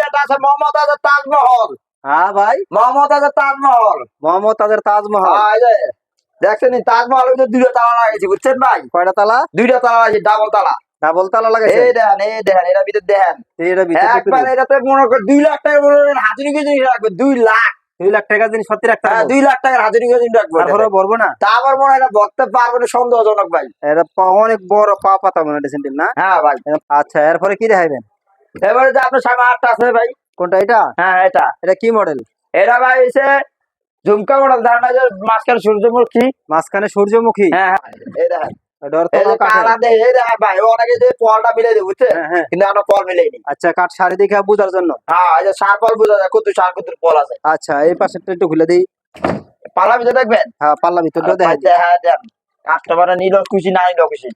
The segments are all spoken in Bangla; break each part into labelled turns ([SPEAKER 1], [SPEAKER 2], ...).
[SPEAKER 1] এটা আছে মমতাজের তাজমহল।
[SPEAKER 2] হ্যাঁ ভাই,
[SPEAKER 1] মমতাজের তাজমহল।
[SPEAKER 2] মমতাজের তাজমহল।
[SPEAKER 1] এই যে দেখছেন তাজমহল দুইটা তালা লাগাইছি বুঝছেন ভাই?
[SPEAKER 2] কয়টা তালা?
[SPEAKER 1] দুইটা তালা লাগাইছি, ডাবল তালা।
[SPEAKER 2] ডাবল তালা লাগাইছে?
[SPEAKER 1] এই দেখেন এটার ভিতরে দেখেন
[SPEAKER 2] এটার ভিতরে
[SPEAKER 1] একবার এটাতে মনে করে 2 লাখ টাকা হাজিরি জিনিস রাখবে। 2 লাখ
[SPEAKER 2] 2 লাখ টাকা জিনিস সত্যি রাখতে
[SPEAKER 1] হ্যাঁ,
[SPEAKER 2] হবে?
[SPEAKER 1] 2 লাখ টাকার হাজিরি জিনিস রাখবো।
[SPEAKER 2] তারপরে ভরবো না?
[SPEAKER 1] তারপর মনে হয় এটা ভরতে পারবো না, সন্দেহজনক ভাই।
[SPEAKER 2] এটা অনেক বড় পা পাতা মনে হয় ড্রেসিং টেবিল না?
[SPEAKER 1] হ্যাঁ ভাই।
[SPEAKER 2] আচ্ছা, এরপরে কি দেখাইবেন?
[SPEAKER 1] এবারে যে আপনার সামনে আটটা আছে ভাই।
[SPEAKER 2] কোনটা এটা?
[SPEAKER 1] হ্যাঁ এটা।
[SPEAKER 2] এটা কি মডেল?
[SPEAKER 1] এটা ভাই হচ্ছে ঝুমকা মডেল। ধারণা যে মাঝখানে সূর্যমুখী।
[SPEAKER 2] মাঝখানে সূর্যমুখী?
[SPEAKER 1] হ্যাঁ এই দেখেন
[SPEAKER 2] ডর তো
[SPEAKER 1] কালা দেয়। এই দেখেন ভাই অনেকে যে ফলটা মিলাই দেয় বুঝছে, কিন্তু আমরা ফল মিলাইনি।
[SPEAKER 2] আচ্ছা, কাঠ শাড়ি দেখে বোঝার জন্য।
[SPEAKER 1] হ্যাঁ এই যে সার ফল বোঝা যায় কত সার কত ফল আছে।
[SPEAKER 2] আচ্ছা, এই পাশেরটা একটু খুলে দিই।
[SPEAKER 1] পাল্লা ভিতরে দেখবেন?
[SPEAKER 2] হ্যাঁ, পাল্লা ভিতরটাও দেখাই দিই।
[SPEAKER 1] হ্যাঁ দেন, কাস্টমাররা নিল খুশি, না নিল খুশি।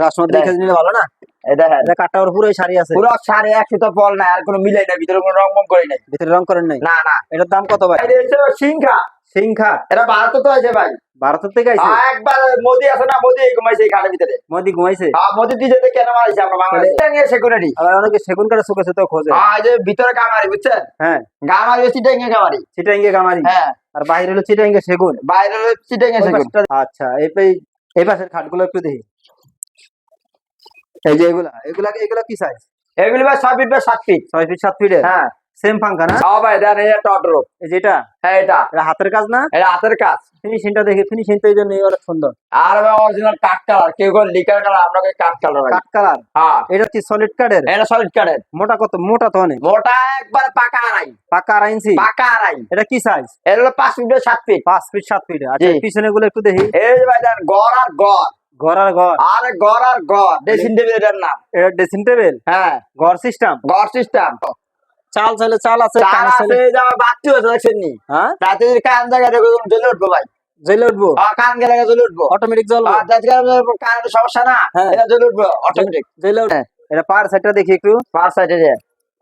[SPEAKER 2] কাস্টমার দেখে নিলে ভালো না?
[SPEAKER 1] এই দেখেন
[SPEAKER 2] এটা কাঠটা ওর পুরোই শাড়ি আছে?
[SPEAKER 1] পুরো সাড়ে 100 তো ফল নাই, আর কোনো মিলাই নাই, ভিতরে কোনো রং করি নাই।
[SPEAKER 2] ভিতরে রং করেন নাই?
[SPEAKER 1] না না।
[SPEAKER 2] এটার দাম কত ভাই?
[SPEAKER 1] এটা হচ্ছে সিংহা।
[SPEAKER 2] সিংহা?
[SPEAKER 1] এটা ভারত তো আছে ভাই।
[SPEAKER 2] ভারতের থেকে আইছে?
[SPEAKER 1] একবার মোদি আছে না, মোদি ঘুমাইছে এই ঘাটের ভিতরে।
[SPEAKER 2] মোদি ঘুমাইছে?
[SPEAKER 1] হ্যাঁ, মোদি দিতে কেন মারাইছে আমরা বাংলাদেশে নিয়ে সিকিউরিটি।
[SPEAKER 2] আবার অনেকে সেগুন কাঠের চোখে তো খোঁজে।
[SPEAKER 1] হ্যাঁ এই যে ভিতরে কামারি বুঝছেন?
[SPEAKER 2] হ্যাঁ,
[SPEAKER 1] গামারি চিটাঙ্গে কামারি।
[SPEAKER 2] চিটাঙ্গে কামারি?
[SPEAKER 1] হ্যাঁ।
[SPEAKER 2] আর বাইরে হলো চিটাঙ্গে সেগুন?
[SPEAKER 1] বাইরে হলো চিটাঙ্গে সেগুন।
[SPEAKER 2] আচ্ছা, এই পাশের খাটগুলো একটু দেখি। এই যে এগুলা এগুলা এগুলা কি সাইজ?
[SPEAKER 1] এগুলি ভাই 6 ফিট বাই 7 ফিট।
[SPEAKER 2] 6 ফিট 7 ফিটের?
[SPEAKER 1] হ্যাঁ।
[SPEAKER 2] সেম পাঙ্খা না?
[SPEAKER 1] হ্যাঁ ভাই দেন, এই একটা অর্ডার।
[SPEAKER 2] এই যেটা?
[SPEAKER 1] হ্যাঁ এটা।
[SPEAKER 2] এটা হাতের কাজ না?
[SPEAKER 1] এটা হাতের কাজ।
[SPEAKER 2] ফিনিশিংটা দেখি, ফিনিশিং তো এই জন্য অনেক সুন্দর।
[SPEAKER 1] আর ভাই অরিজিনাল কাঠ কালার, কেউ কোন লিকার কালার, আমরা কই কাঠ কালার ভাই।
[SPEAKER 2] কাঠ কালার?
[SPEAKER 1] হ্যাঁ।
[SPEAKER 2] এটা কি সলিড কাঠের?
[SPEAKER 1] এটা সলিড কাঠের।
[SPEAKER 2] মোটা কত? মোটা তো অনেক।
[SPEAKER 1] মোটা একবার পাকা আড়াই।
[SPEAKER 2] পাকা 2.5 ইঞ্চি?
[SPEAKER 1] পাকা আড়াই।
[SPEAKER 2] এটা কি সাইজ?
[SPEAKER 1] এটা হলো 5 feet by 7 feet.
[SPEAKER 2] 5 feet 7 feet. আচ্ছা, পিছনে গুলো একটু দেখি।
[SPEAKER 1] এই যে ভাই দেন ঘর আর ঘর।
[SPEAKER 2] ঘর আর ঘর?
[SPEAKER 1] আরে ঘর আর ঘর, ড্রেসিং টেবিল এটার নাম।
[SPEAKER 2] এটা ড্রেসিং টেবিল?
[SPEAKER 1] হ্যাঁ।
[SPEAKER 2] ঘর সিস্টেম?
[SPEAKER 1] ঘর সিস্টেম।
[SPEAKER 2] চাল চাইলে চাল আছে,
[SPEAKER 1] চাল আছে, এই যে আমার বাচ্চু আছে দেখছেন নি?
[SPEAKER 2] হ্যাঁ,
[SPEAKER 1] রাতে যদি কান জায়গা দেখো জ্বলে উঠবো ভাই।
[SPEAKER 2] জ্বলে উঠবো?
[SPEAKER 1] কান গেলে জ্বলে উঠবো,
[SPEAKER 2] অটোমেটিক জ্বলবে?
[SPEAKER 1] কারেন্টের সমস্যা না,
[SPEAKER 2] হ্যাঁ।
[SPEAKER 1] এটা জ্বলে উঠবো অটোমেটিক।
[SPEAKER 2] জ্বলে উঠবে? এটা পার সাইডটা দেখি একটু।
[SPEAKER 1] পার সাইডে যে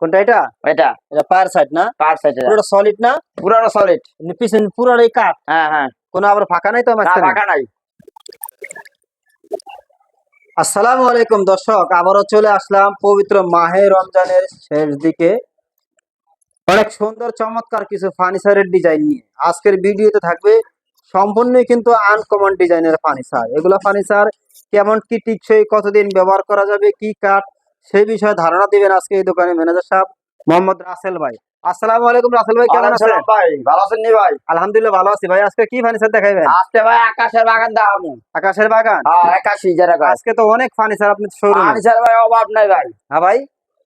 [SPEAKER 2] কোনটা এটা?
[SPEAKER 1] এটা।
[SPEAKER 2] এটা পার সাইড না?
[SPEAKER 1] পার সাইডে
[SPEAKER 2] পুরোটা সলিড না?
[SPEAKER 1] পুরোটা সলিড।
[SPEAKER 2] পিছনে পুরোটাই কাঠ?
[SPEAKER 1] হ্যাঁ হ্যাঁ।
[SPEAKER 2] কোনো আবার ফাঁকা নাই তো
[SPEAKER 1] না
[SPEAKER 2] মাঝখানে?
[SPEAKER 1] ফাঁকা নাই।
[SPEAKER 2] আসসালামু আলাইকুম দর্শক, আবারও চলে আসলাম পবিত্র মাহে রমজানের শেষ দিকে অনেক সুন্দর চমৎকার কিছু ফার্নিচারের ডিজাইন নিয়ে। আজকের ভিডিওতে থাকবে সম্পূর্ণই কিন্তু আনকমন ডিজাইনের ফার্নিচার। এগুলো ফার্নিচার কেমন কি টিকসই, কতদিন ব্যবহার করা যাবে, কি কাঠ, সেই বিষয়ে ধারণা দিবেন আজকে এই দোকানের ম্যানেজার সাহেব মোহাম্মদ রাসেল ভাই। আসসালামু আলাইকুম রাসেল ভাই, কেমন আছেন?
[SPEAKER 1] ভাই ভালো আছেন নি ভাই?
[SPEAKER 2] আলহামদুলিল্লাহ ভালো আছি ভাই। আজকে কি ফার্নিচার দেখাইবেন?
[SPEAKER 1] আজকে ভাই আকাশের বাগান দেখাবো।
[SPEAKER 2] আকাশের বাগান?
[SPEAKER 1] হ্যাঁ 81 যারা ভাই।
[SPEAKER 2] আজকে তো অনেক ফার্নিচার আপনি শোরুমে।
[SPEAKER 1] ফার্নিচার ভাই অভাব নাই ভাই।
[SPEAKER 2] হ্যাঁ ভাই,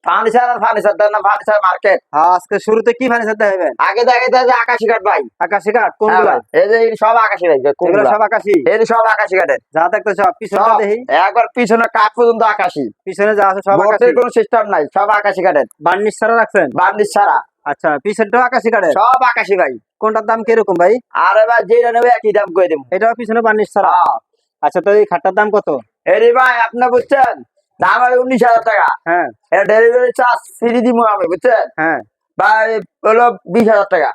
[SPEAKER 1] ফার্নিচার আর ফার্নিচার দেন না, ফার্নিচার মার্কেট।
[SPEAKER 2] হ্যাঁ, আজকে শুরুতে কি ফার্নিচার দেখাইবেন?
[SPEAKER 1] আগে দেখাইতে যে আকাশি কাঠ ভাই।
[SPEAKER 2] আকাশি কাঠ?
[SPEAKER 1] হ্যাঁ
[SPEAKER 2] কোনগুলা?
[SPEAKER 1] ভাই, এই যে এই সব আকাশি ভাই।
[SPEAKER 2] এগুলো
[SPEAKER 1] কোনগুলা?
[SPEAKER 2] সব আকাশি?
[SPEAKER 1] এই সব আকাশি কাঠের।
[SPEAKER 2] যা দেখতে সব। পিছনটা
[SPEAKER 1] সব
[SPEAKER 2] দেখি।
[SPEAKER 1] একবার পিছনে কাঠ পর্যন্ত আকাশি।
[SPEAKER 2] পিছনে যা আছে সব আকাশি?
[SPEAKER 1] ভর্তির কোনো সিস্টেম নাই, সব আকাশি কাঠের।
[SPEAKER 2] বার্নিশ ছাড়া রাখছেন?
[SPEAKER 1] বার্নিশ ছাড়া।
[SPEAKER 2] আচ্ছা, পিছনটাও আকাশি কাঠের?
[SPEAKER 1] সব আকাশি ভাই।
[SPEAKER 2] কোনটার দাম কিরকম ভাই?
[SPEAKER 1] আরে ভাই যেটা নেবে একই দাম করে দেবো।
[SPEAKER 2] এটাও পিছনে বার্নিশ ছাড়া? আচ্ছা, তো এই খাটটার দাম কত?
[SPEAKER 1] এরে ভাই আপনি বুঝছেন, দাম হবে 19,000 টাকা।
[SPEAKER 2] হ্যাঁ।
[SPEAKER 1] এটা ডেলিভারি চার্জ ফ্রি দিব আমি বুঝছেন
[SPEAKER 2] হ্যাঁ।
[SPEAKER 1] ভাই, হলো 20,000 টাকা।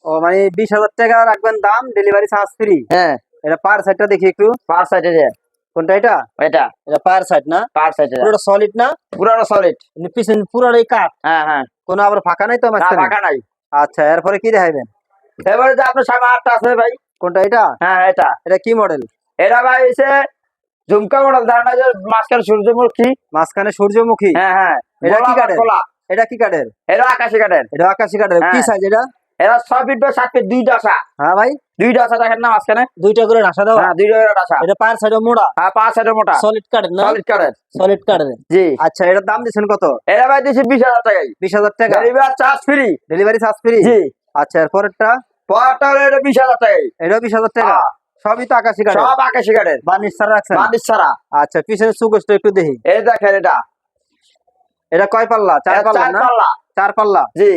[SPEAKER 2] ও মানে 20,000 টাকা রাখবেন দাম, ডেলিভারি চার্জ ফ্রি?
[SPEAKER 1] হ্যাঁ।
[SPEAKER 2] এটা পার সাইডটা দেখি একটু।
[SPEAKER 1] পার সাইডে যে
[SPEAKER 2] কোনটা এটা?
[SPEAKER 1] এটা।
[SPEAKER 2] এটা পার সাইড না?
[SPEAKER 1] পার সাইডে
[SPEAKER 2] পুরোটা সলিড না?
[SPEAKER 1] পুরোটা সলিড।
[SPEAKER 2] পিছনে পুরোটাই কাঠ?
[SPEAKER 1] হ্যাঁ হ্যাঁ।
[SPEAKER 2] কোনো আবার ফাঁকা নাই তো
[SPEAKER 1] না
[SPEAKER 2] মাঝখানে?
[SPEAKER 1] ফাঁকা নাই।
[SPEAKER 2] আচ্ছা, এরপরে কি দেখাইবেন?
[SPEAKER 1] এবারে যে আপনার সামনে আটটা আছে ভাই।
[SPEAKER 2] কোনটা এটা?
[SPEAKER 1] হ্যাঁ এটা।
[SPEAKER 2] এটা কি মডেল?
[SPEAKER 1] এটা ভাই হচ্ছে ঝুমকা মডেল। ধারণা যে মাঝখানে সূর্যমুখী।
[SPEAKER 2] মাঝখানে সূর্যমুখী?
[SPEAKER 1] হ্যাঁ হ্যাঁ।
[SPEAKER 2] এটা কি কাঠের?
[SPEAKER 1] গোলাপ।
[SPEAKER 2] এটা কি কাঠের?
[SPEAKER 1] এটা আকাশি কাঠের।
[SPEAKER 2] এটা আকাশি কাঠের? কি
[SPEAKER 1] হ্যাঁ।
[SPEAKER 2] সাইজ এটা?
[SPEAKER 1] এটা 6 ফিট বাই 7 ফিট, 2 ডাসা।
[SPEAKER 2] হ্যাঁ ভাই,
[SPEAKER 1] 2 ডাসা দেখেন না মাঝখানে?
[SPEAKER 2] 2টা করে ঢাসা দেওয়া?
[SPEAKER 1] হ্যাঁ 2 ডাসা।
[SPEAKER 2] এটা পার সাইডে মোড়া?
[SPEAKER 1] হ্যাঁ 5 সাইডে মোটা।
[SPEAKER 2] সলিড কাঠের না?
[SPEAKER 1] সলিড কাঠের।
[SPEAKER 2] সলিড কাঠের।
[SPEAKER 1] জি।
[SPEAKER 2] আচ্ছা, এটার দাম দিচ্ছেন কত?
[SPEAKER 1] এটা ভাই দিছি 20,000 টাকায়।
[SPEAKER 2] 20,000 টাকা?
[SPEAKER 1] Delivery charge free.
[SPEAKER 2] Delivery charge free?
[SPEAKER 1] জি।
[SPEAKER 2] আচ্ছা, এরপরটা?
[SPEAKER 1] পরটা হলো এটা 20,000 টাকায়।
[SPEAKER 2] এটাও 20,000 টাকা?
[SPEAKER 1] হ্যাঁ।
[SPEAKER 2] সবই তো আকাশি কাঠের?
[SPEAKER 1] সব আকাশি কাঠের।
[SPEAKER 2] বার্নিশ ছাড়া রাখছেন?
[SPEAKER 1] বার্নিশ ছাড়া।
[SPEAKER 2] আচ্ছা, পিছনে সুগোষ্ঠ একটু দেখি।
[SPEAKER 1] এই দেখেন এটা।
[SPEAKER 2] এটা কয় পাল্লা? 4
[SPEAKER 1] এটা
[SPEAKER 2] পাল্লা
[SPEAKER 1] 4
[SPEAKER 2] না?
[SPEAKER 1] পাল্লা।
[SPEAKER 2] 4 পাল্লা?
[SPEAKER 1] জি।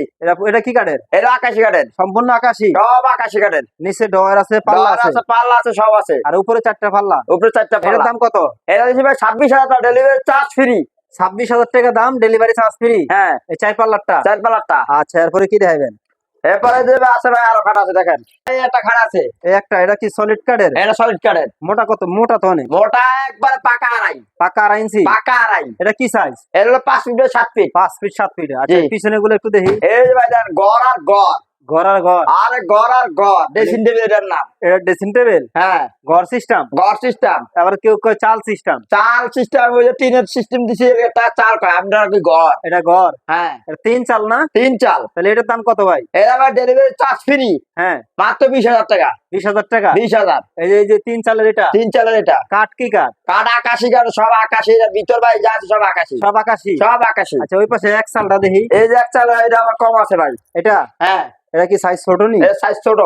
[SPEAKER 2] এটা কি কাঠের?
[SPEAKER 1] এটা আকাশি কাঠের।
[SPEAKER 2] সম্পূর্ণ আকাশি?
[SPEAKER 1] সব আকাশি কাঠের।
[SPEAKER 2] নিচে ডয়ার আছে, পাল্লা
[SPEAKER 1] ডয়ার
[SPEAKER 2] আছে?
[SPEAKER 1] আছে, পাল্লা আছে, সব আছে।
[SPEAKER 2] আর উপরে 4টা পাল্লা?
[SPEAKER 1] উপরে 4টা
[SPEAKER 2] এটার
[SPEAKER 1] পাল্লা।
[SPEAKER 2] দাম কত?
[SPEAKER 1] এটা দিছি ভাই 26,000 টাকা, ডেলিভারি চার্জ ফ্রি।
[SPEAKER 2] 26,000 টাকা দাম, ডেলিভারি চার্জ ফ্রি?
[SPEAKER 1] হ্যাঁ।
[SPEAKER 2] এই 4 পাল্লারটা?
[SPEAKER 1] 4 পাল্লাটা।
[SPEAKER 2] আচ্ছা, এরপরে কি দেখাইবেন?
[SPEAKER 1] এরপরে যে আছে ভাই আরো খাট আছে দেখেন, এই একটা খাট আছে,
[SPEAKER 2] এই একটা, এটা কি সলিড কাঠের?
[SPEAKER 1] এটা সলিড কাঠের।
[SPEAKER 2] মোটা কত? মোটা তো অনেক।
[SPEAKER 1] মোটা একবার পাকা আড়াই।
[SPEAKER 2] পাকা 2.5 ইঞ্চি?
[SPEAKER 1] পাকা আড়াই।
[SPEAKER 2] এটা কি সাইজ?
[SPEAKER 1] এটা হলো 5 feet by 7 feet.
[SPEAKER 2] 5 feet 7 feet. আচ্ছা,
[SPEAKER 1] জি।
[SPEAKER 2] পিছনে গুলো একটু দেখি।
[SPEAKER 1] এই যে ভাই দেখেন ঘর আর ঘর,
[SPEAKER 2] ঘর আর ঘর।
[SPEAKER 1] আরে ঘর আর ঘর, ড্রেসিং টেবিল এটার নাম।
[SPEAKER 2] এটা ড্রেসিং টেবিল?
[SPEAKER 1] হ্যাঁ,
[SPEAKER 2] ঘর সিস্টেম?
[SPEAKER 1] ঘর সিস্টেম।
[SPEAKER 2] আবার কেউ কয় চাল সিস্টেম।
[SPEAKER 1] চাল সিস্টেম, ওই যে টিনের সিস্টেম দিছি, এটা চাল কয়, আপনার কি ঘর।
[SPEAKER 2] এটা ঘর?
[SPEAKER 1] হ্যাঁ,
[SPEAKER 2] এটা 3 চাল না?
[SPEAKER 1] 3 চাল।
[SPEAKER 2] তাহলে এটার দাম কত ভাই?
[SPEAKER 1] এর আবার ডেলিভারি চার্জ ফ্রি,
[SPEAKER 2] হ্যাঁ,
[SPEAKER 1] মাত্র 20,000 টাকা।
[SPEAKER 2] 20,000 টাকা?
[SPEAKER 1] 20,000।
[SPEAKER 2] এই যে 3 চালের এটা?
[SPEAKER 1] 3 চালের এটা।
[SPEAKER 2] কাঠ কি কাঠ?
[SPEAKER 1] কাঠ আকাশি কাঠ, সব আকাশি, এটার ভিতর ভাই যা আছে সব আকাশি।
[SPEAKER 2] সব আকাশি?
[SPEAKER 1] সব আকাশি।
[SPEAKER 2] আচ্ছা, ওই পাশে এক চালটা দেখি।
[SPEAKER 1] এই যে এক চাল, এটা আমার কম আছে ভাই।
[SPEAKER 2] এটা?
[SPEAKER 1] হ্যাঁ,
[SPEAKER 2] এটা কি সাইজ ছোট নি?
[SPEAKER 1] এর সাইজ ছোট।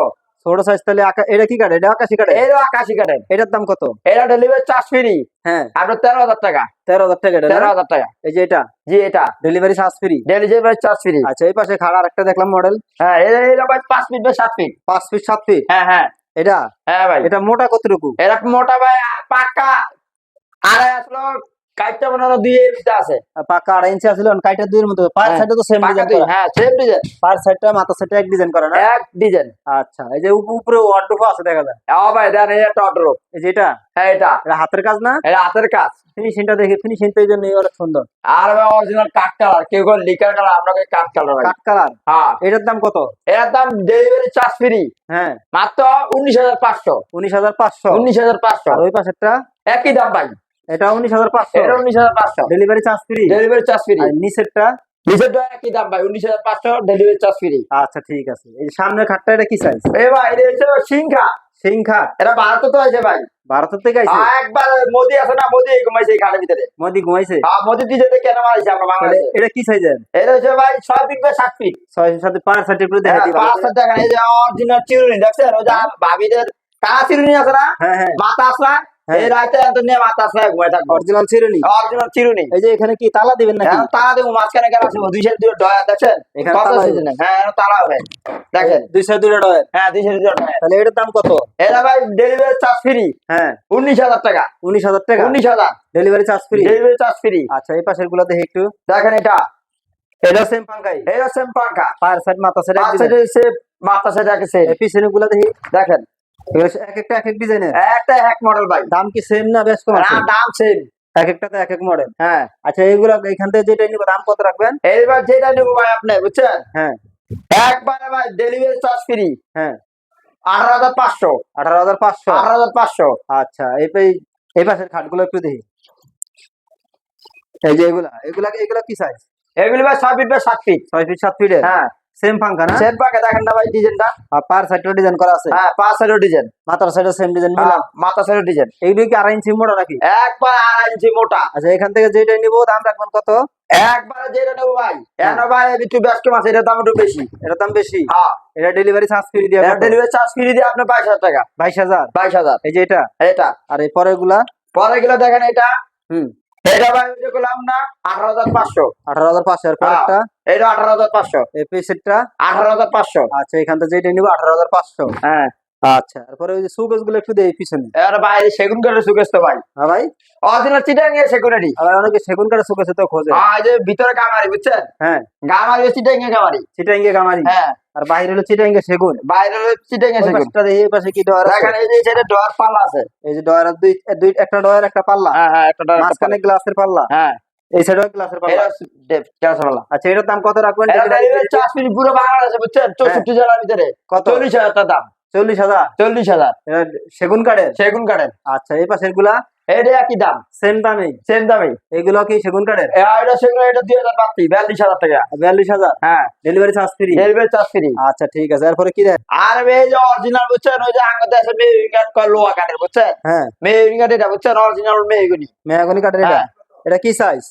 [SPEAKER 2] ছোট সাইজ? তাহলে এটা কি কাঠ? এটা আকাশি কাঠ?
[SPEAKER 1] এর আকাশি কাঠের।
[SPEAKER 2] এটার দাম কত?
[SPEAKER 1] এটা ডেলিভারি চার্জ ফ্রি,
[SPEAKER 2] হ্যাঁ,
[SPEAKER 1] আপনার 13,000 টাকা।
[SPEAKER 2] 13,000 টাকা? এটা না?
[SPEAKER 1] 13,000 টাকা।
[SPEAKER 2] এই যে এটা
[SPEAKER 1] জি, এটা
[SPEAKER 2] delivery charge free?
[SPEAKER 1] Delivery charge free.
[SPEAKER 2] আচ্ছা, এই পাশে খাড়া আরেকটা দেখলাম মডেল।
[SPEAKER 1] হ্যাঁ, এটা ভাই 5 feet by 7 feet.
[SPEAKER 2] 5 feet 7 feet?
[SPEAKER 1] হ্যাঁ হ্যাঁ
[SPEAKER 2] এটা?
[SPEAKER 1] হ্যাঁ ভাই।
[SPEAKER 2] এটা মোটা কতটুকু?
[SPEAKER 1] এটা মোটা ভাই পাকা আড়াই আসলো, কাইটটা মনে হয় 2 এর ভিতরে আছে।
[SPEAKER 2] পাকা 2.5 ইঞ্চি আছে, কাইটা 2 এর মতো। পার
[SPEAKER 1] হ্যাঁ,
[SPEAKER 2] সাইডে তো সেম
[SPEAKER 1] পাকা
[SPEAKER 2] ডিজাইন
[SPEAKER 1] 2,
[SPEAKER 2] করা?
[SPEAKER 1] হ্যাঁ সেম ডিজাইন।
[SPEAKER 2] পার সাইডটা মাথা সাইডটা এক ডিজাইন করা না?
[SPEAKER 1] এক ডিজাইন।
[SPEAKER 2] আচ্ছা, এই যে উপরে ওয়ার্ডরোব আছে দেখা যায়।
[SPEAKER 1] ও ভাই দেন, এই একটা অর্ডার।
[SPEAKER 2] এই যে এটা?
[SPEAKER 1] হ্যাঁ, এটা
[SPEAKER 2] এটা হাতের কাজ না?
[SPEAKER 1] এটা হাতের কাজ।
[SPEAKER 2] ফিনিশিংটা দেখি, ফিনিশিংটা এই জন্য অনেক সুন্দর।
[SPEAKER 1] আর ভাই অরিজিনাল কাঠ কালার, কেউ কেউ লিকার কালার, আমরা কই কাঠ কালার ভাই।
[SPEAKER 2] কাঠ কালার?
[SPEAKER 1] হ্যাঁ।
[SPEAKER 2] এটার দাম কত?
[SPEAKER 1] এর দাম ডেলিভারি চার্জ ফ্রি,
[SPEAKER 2] হ্যাঁ,
[SPEAKER 1] মাত্র 19,500।
[SPEAKER 2] 19,500?
[SPEAKER 1] 19,500।
[SPEAKER 2] আর ওই পাশেরটা?
[SPEAKER 1] একই দাম ভাই,
[SPEAKER 2] এটা 19,500?
[SPEAKER 1] এটা 19,500।
[SPEAKER 2] Delivery charge free?
[SPEAKER 1] Delivery charge free.
[SPEAKER 2] আর নিচেরটা?
[SPEAKER 1] নিচেরটা একই দাম ভাই, 19,500, ডেলিভারি চার্জ ফ্রি।
[SPEAKER 2] আচ্ছা, ঠিক আছে। এই যে সামনের খাটটা, এটা কি সাইজ?
[SPEAKER 1] এ ভাই এটা হচ্ছে সিংহা।
[SPEAKER 2] সিং খাট?
[SPEAKER 1] এটা ভারতে তো আছে ভাই।
[SPEAKER 2] ভারত থেকে আইছে?
[SPEAKER 1] একবার মোদি আছে না, মোদি ঘুমাইছে এই খাটের ভিতরে।
[SPEAKER 2] মোদি ঘুমাইছে?
[SPEAKER 1] হ্যাঁ, মোদি দিতে কেন মারাইছে আমরা
[SPEAKER 2] তাহলে
[SPEAKER 1] বাংলাদেশে।
[SPEAKER 2] এটা কি সাইজের?
[SPEAKER 1] এটা হচ্ছে ভাই 6 ফিট বাই 7 ফিট।
[SPEAKER 2] 6 সাথে পার সাইডে একটু দেখাই দিবা?
[SPEAKER 1] 5 হাজার টাকা। এই যে অরিজিনাল চিরুনি দেখছেন, ওই যে ভাবিদের কালা চিরুনি আছে না,
[SPEAKER 2] হ্যাঁ হ্যাঁ
[SPEAKER 1] মাথা আসলা,
[SPEAKER 2] হ্যাঁ।
[SPEAKER 1] এই রাইতে এত নিয়ে মাথা আসলা ঘুমাই থাকবো।
[SPEAKER 2] অরিজিনাল চিরুনি?
[SPEAKER 1] অরিজিনাল চিরুনি।
[SPEAKER 2] এই যে এখানে কি তালা দিবেন নাকি?
[SPEAKER 1] তারা দেবো মাঝখানে কেন আছে, 2 সাইড 2 ডয়া দেখছেন,
[SPEAKER 2] এখানে
[SPEAKER 1] কত
[SPEAKER 2] তালা
[SPEAKER 1] সিজন। হ্যাঁ, এটা তালা হবে দেখেন।
[SPEAKER 2] 2 সাইড 2 ডয়ার?
[SPEAKER 1] হ্যাঁ, 2 সাইড 2 ডয়া।
[SPEAKER 2] তাহলে এটার দাম কত?
[SPEAKER 1] এটা ভাই ডেলিভারি চার্জ ফ্রি,
[SPEAKER 2] হ্যাঁ,
[SPEAKER 1] 19,000 টাকা।
[SPEAKER 2] 19,000 টাকা?
[SPEAKER 1] 19,000
[SPEAKER 2] delivery charge free?
[SPEAKER 1] Delivery charge free.
[SPEAKER 2] আচ্ছা, এই পাশের গুলো দেখি একটু।
[SPEAKER 1] দেখেন এটা,
[SPEAKER 2] এটা সেম পাঙ্কাই?
[SPEAKER 1] এটা সেম পাঙ্কা।
[SPEAKER 2] পার সাইড মাথা সাইড এক
[SPEAKER 1] পাঁচ
[SPEAKER 2] ডিজাইন?
[SPEAKER 1] সাইডে সে মাথা সাইড আছে সেম।
[SPEAKER 2] এই পিছনে গুলো দেখি।
[SPEAKER 1] দেখেন
[SPEAKER 2] এগুলো এক একটা এক এক ডিজাইনের?
[SPEAKER 1] একটা এক মডেল ভাই।
[SPEAKER 2] দাম কি সেম না বেশ কম আছে?
[SPEAKER 1] দাম সেম।
[SPEAKER 2] এক একটা তো এক এক মডেল?
[SPEAKER 1] হ্যাঁ।
[SPEAKER 2] আচ্ছা, এইগুলো এখান থেকে যেটা নিব দাম কত রাখবেন?
[SPEAKER 1] এইবার যেটা নেবো ভাই আপনি বুঝছেন,
[SPEAKER 2] হ্যাঁ
[SPEAKER 1] একবারে ভাই ডেলিভারি চার্জ ফ্রি,
[SPEAKER 2] হ্যাঁ
[SPEAKER 1] 18,500।
[SPEAKER 2] 18,500?
[SPEAKER 1] 18,500।
[SPEAKER 2] আচ্ছা, এই পাশের খাটগুলো একটু দেখি। এই যে এগুলা এগুলা এগুলা কি সাইজ?
[SPEAKER 1] এগুলি ভাই 6 ফিট বাই 7 ফিট।
[SPEAKER 2] 6 ফিট 7 ফিটের?
[SPEAKER 1] হ্যাঁ,
[SPEAKER 2] সেম পাঙ্কা না?
[SPEAKER 1] সেম পাঙ্কা। দেখেন না ভাই ডিজাইনটা,
[SPEAKER 2] আর পার সাইডে ডিজাইন করা আছে?
[SPEAKER 1] হ্যাঁ, 5 সাইডের ডিজাইন,
[SPEAKER 2] মাথার সাইডে সেম ডিজাইন মিলা?
[SPEAKER 1] মাথা সাইডের ডিজাইন।
[SPEAKER 2] এইগুলো কি 2.5 ইঞ্চি মোটা নাকি?
[SPEAKER 1] একবার 2.5 ইঞ্চি মোটা।
[SPEAKER 2] আচ্ছা, এখান থেকে যেটা নিব দাম রাখবেন কত?
[SPEAKER 1] একবারে যেটা নেবো ভাই, এনো ভাই একটু ব্যস্ত মাছ, এটার দাম একটু বেশি।
[SPEAKER 2] এটার দাম বেশি?
[SPEAKER 1] হ্যাঁ,
[SPEAKER 2] এটা ডেলিভারি চার্জ ফ্রি দিয়ে?
[SPEAKER 1] ডেলিভারি চার্জ ফ্রি দিয়ে আপনি 22,000 টাকা।
[SPEAKER 2] 22,000?
[SPEAKER 1] 22,000।
[SPEAKER 2] এই যে এটা?
[SPEAKER 1] এটা।
[SPEAKER 2] আর এই পরের গুলা?
[SPEAKER 1] পরে গুলো দেখেন এটা,
[SPEAKER 2] হুম,
[SPEAKER 1] এটা ভাই ওই যে বললাম না 18,500।
[SPEAKER 2] 18,500? আর পরেরটা?
[SPEAKER 1] এটা 18,500।
[SPEAKER 2] এই পিসেরটা?
[SPEAKER 1] 18,500।
[SPEAKER 2] আচ্ছা, এখান থেকে যেটা নিব 18,500?
[SPEAKER 1] হ্যাঁ।
[SPEAKER 2] আচ্ছা, তারপরে ওই যে সুকেস গুলো একটু দেই পিছনে।
[SPEAKER 1] এর বাইরে সেগুন কাঠের সুকেস তো ভাই,
[SPEAKER 2] হ্যাঁ ভাই,
[SPEAKER 1] অরিজিনাল চিটাং এর সেগুনেরই।
[SPEAKER 2] আবার অনেকে সেগুন কাঠের সুকেসে তো খোঁজে।
[SPEAKER 1] এই যে ভিতরে গামারি বুঝছেন,
[SPEAKER 2] হ্যাঁ,
[SPEAKER 1] গামারি চিটাং এর গামারি।
[SPEAKER 2] চিটাঙ্গে গামারি?
[SPEAKER 1] হ্যাঁ,
[SPEAKER 2] আর বাইরে হলো চিটাঙ্গে সেগুন?
[SPEAKER 1] বাইরে চিটাং এর
[SPEAKER 2] ওই
[SPEAKER 1] সেগুন।
[SPEAKER 2] পাশটা দেখি, এই পাশে কি ডয়ার আছে?
[SPEAKER 1] দেখেন এই যে সেটা ডোর পাল্লা আছে।
[SPEAKER 2] এই যে ডয়ার দুই একটা ডয়ার একটা পাল্লা?
[SPEAKER 1] হ্যাঁ হ্যাঁ, একটা ডোর
[SPEAKER 2] মাঝখানে গ্লাসের পাল্লা?
[SPEAKER 1] হ্যাঁ,
[SPEAKER 2] এই সাইডেও গ্লাসের পাল্লা?
[SPEAKER 1] এটা ডেপ পাল্লা।
[SPEAKER 2] আচ্ছা, এটার দাম কত রাখবেন?
[SPEAKER 1] এটা ডেলিভারি চার্জ ফ্রি পুরো বাংলাদেশে বুঝছেন, 64 জেলার ভিতরে।
[SPEAKER 2] কত?
[SPEAKER 1] 40,000 টাকা দাম।
[SPEAKER 2] 40,000?
[SPEAKER 1] 40,000
[SPEAKER 2] এটা সেগুন কাঠের?
[SPEAKER 1] সেগুন কাঠের।
[SPEAKER 2] আচ্ছা, এই পাশের গুলা?
[SPEAKER 1] এটা একই দাম,
[SPEAKER 2] সেম দামে?
[SPEAKER 1] সেম দামে।
[SPEAKER 2] এগুলো কি সেগুন কাঠের?
[SPEAKER 1] এটা সেগুন, এটা 2,000 বাড়তি, 42,000 টাকা।
[SPEAKER 2] 42,000?
[SPEAKER 1] হ্যাঁ,
[SPEAKER 2] delivery charge free?
[SPEAKER 1] Delivery charge free.
[SPEAKER 2] আচ্ছা, ঠিক আছে। এরপরে কি দেয়?
[SPEAKER 1] আর এই যে অরিজিনাল বুঝছেন, ওই যে আঙ্গাতে আছে মেহগনি কাঠ কয় লোহা কাঠের বুঝছেন,
[SPEAKER 2] হ্যাঁ,
[SPEAKER 1] মেহগনি কাঠ এটা বুঝছেন, অরিজিনাল মেহগনি।
[SPEAKER 2] মেহগনি কাঠের? এটা
[SPEAKER 1] হ্যাঁ।
[SPEAKER 2] এটা কি সাইজ?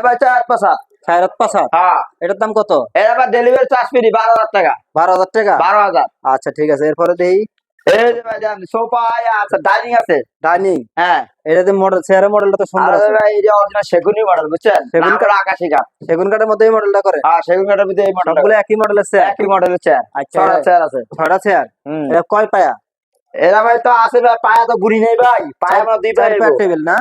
[SPEAKER 1] ভাই 4-5।
[SPEAKER 2] 4-5?
[SPEAKER 1] হ্যাঁ,
[SPEAKER 2] এটার দাম কত?
[SPEAKER 1] এর আবার ডেলিভারি চার্জ ফ্রি 12,000 টাকা।
[SPEAKER 2] 12,000 টাকা?
[SPEAKER 1] 12,000।
[SPEAKER 2] আচ্ছা, ঠিক আছে। এরপরে দেই।
[SPEAKER 1] এই যে ভাই জান সোফা আছে, ডাইনিং আছে।
[SPEAKER 2] ডাইনিং?
[SPEAKER 1] হ্যাঁ,
[SPEAKER 2] এটাতে মডেল, চেয়ারের মডেলটা তো সুন্দর
[SPEAKER 1] আর
[SPEAKER 2] আছে।
[SPEAKER 1] ভাই এই যে অরিজিনাল সেগুনি মডেল বুঝছেন,
[SPEAKER 2] সেগুন
[SPEAKER 1] সেগুন কাঠ আকাশি কাঠ।
[SPEAKER 2] সেগুন কাঠের মধ্যে এই মডেলটা করে?
[SPEAKER 1] হ্যাঁ, সেগুন কাঠের ভিতরে এই মডেল,
[SPEAKER 2] সবগুলো একই মডেলের চেয়ার?
[SPEAKER 1] একই মডেলের চেয়ার।
[SPEAKER 2] আচ্ছা,
[SPEAKER 1] 6টা চেয়ার আছে।
[SPEAKER 2] 6টা চেয়ার?
[SPEAKER 1] হুম,
[SPEAKER 2] এটা কয় পায়া?
[SPEAKER 1] এরা ভাই তো আছে ভাই, পায়া তো ঘুরি নেই ভাই, পায়া আমার দুই
[SPEAKER 2] চার
[SPEAKER 1] পায়ে
[SPEAKER 2] পায়ার টেবিল না?